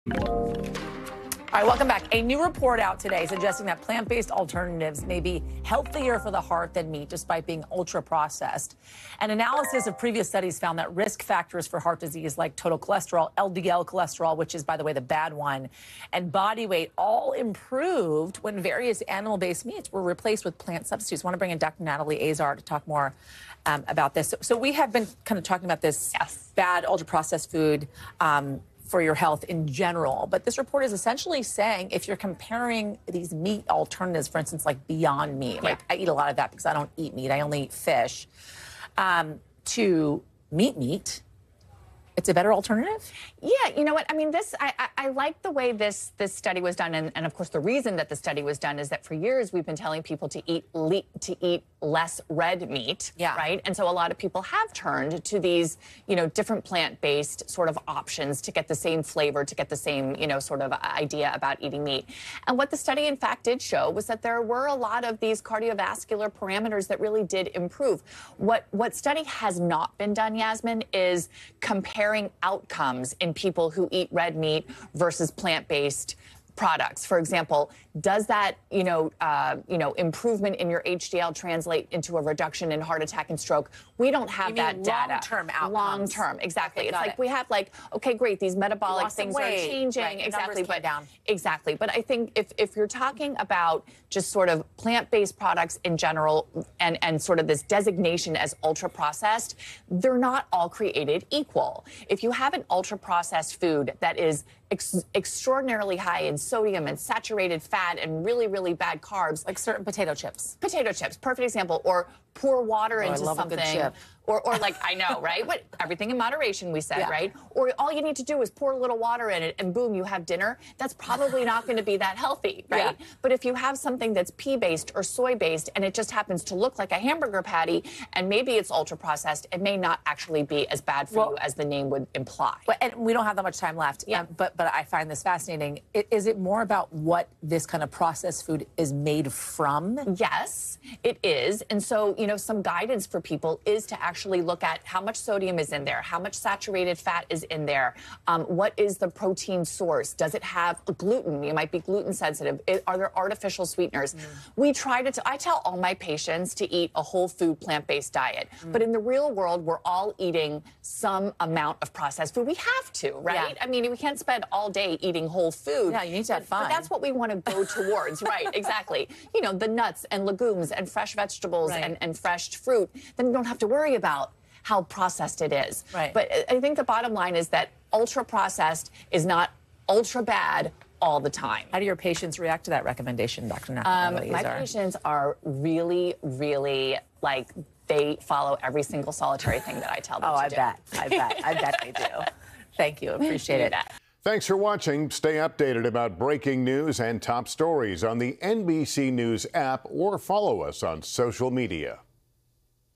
All right, welcome back. A new report out today suggesting that plant-based alternatives may be healthier for the heart than meat, despite being ultra-processed. An analysis of previous studies found that risk factors for heart disease like total cholesterol, LDL cholesterol, which is, by the way, the bad one, and body weight all improved when various animal-based meats were replaced with plant substitutes. I want to bring in Dr. Natalie Azar to talk more about this. So we have been kind of talking about this bad ultra-processed food for your health in general. But this report is essentially saying if you're comparing these meat alternatives, for instance, like Beyond Meat, like I eat a lot of that because I don't eat meat, I only eat fish, to meat, it's a better alternative? Yeah, you know what? I mean, I like the way this study was done. And of course, the reason that the study was done is that for years we've been telling people to eat less red meat, right? And so a lot of people have turned to these, different plant-based sort of options to get the same flavor, to get the same, sort of idea about eating meat. And what the study, in fact, did show was that there were a lot of these cardiovascular parameters that really did improve. What study has not been done, Yasmin, is comparing outcomes in people who eat red meat versus plant-based products. For example, does that, improvement in your HDL translate into a reduction in heart attack and stroke? We don't have that data. Long-term outcomes. Long-term, exactly. Okay, it's like we have okay, great, these metabolic things are changing. Right, exactly, but down. Exactly. But I think if you're talking about just sort of plant-based products in general and sort of this designation as ultra-processed, they're not all created equal. If you have an ultra-processed food that is extraordinarily high in sodium and saturated fat and really, really bad carbs. Like certain potato chips. Potato chips, perfect example. Or pour water into I love something. A good chip. Or like, I know, right? But everything in moderation, we said, right? Or all you need to do is pour a little water in it and boom, you have dinner. That's probably not going to be that healthy, right? But if you have something that's pea-based or soy-based and it just happens to look like a hamburger patty and maybe it's ultra-processed, it may not actually be as bad for you as the name would imply. And we don't have that much time left, but I find this fascinating. Is it more about what this kind of processed food is made from? Yes, it is. And so, some guidance for people is to actually look at how much sodium is in there, how much saturated fat is in there, what is the protein source, does it have gluten? You might be gluten sensitive. Are there artificial sweeteners? We try to, I tell all my patients to eat a whole food plant-based diet, but in the real world, we're all eating some amount of processed food. We have to, right? I mean, we can't spend all day eating whole food. Yeah, you need to have fun. But that's what we want to go towards, right? Exactly. The nuts and legumes and fresh vegetables and fresh fruit, then you don't have to worry about how processed it is. Right. But I think the bottom line is that ultra-processed is not ultra bad all the time. How do your patients react to that recommendation, Dr. Natalie? My patients are really, really, they follow every single solitary thing that I tell them to do. I bet they do. Thank you. Appreciate it. Thanks for watching. Stay updated about breaking news and top stories on the NBC News app or follow us on social media.